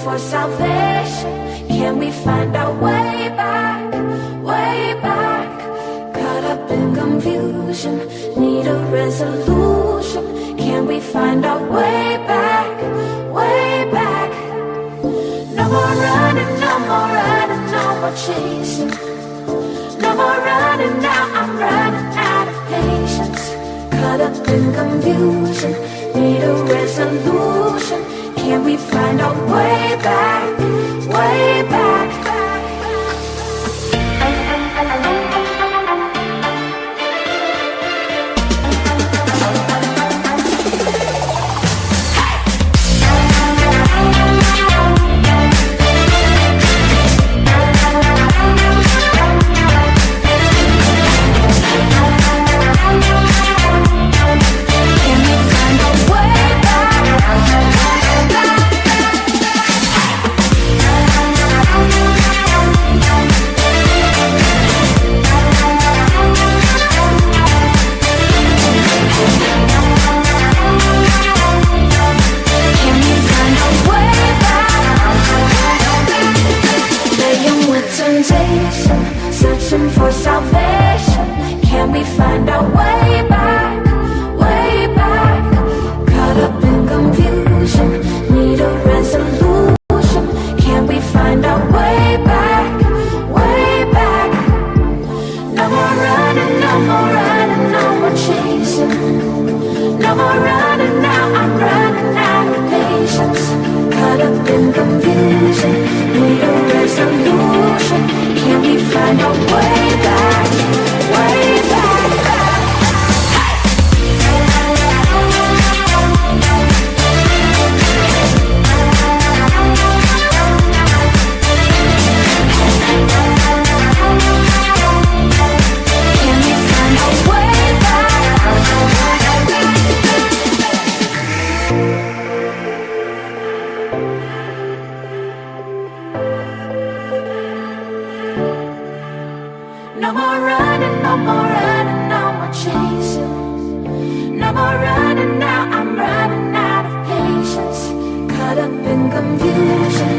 for salvation. Can we find our way back, way back? Caught up in confusion, need a resolution. Can we find our way back, way back? No more running, no more running, no more chasing. No more running now, I'm running out of patience. Caught up in confusion, need a resolution. Can we find our way back, way back? Searching for salvation. Can we find our way back, way back? Caught up in confusion, need a resolution. Can we find our way back, way back? No more running, no more running, no more chasing. No more running now, I'm running out of patience. Caught up in confusion, need a resolution. Can we find our way back, way back? Can we find our way back? No more running, no more running, no more chasing. No more running now, I'm running out of patience. Caught up in confusion,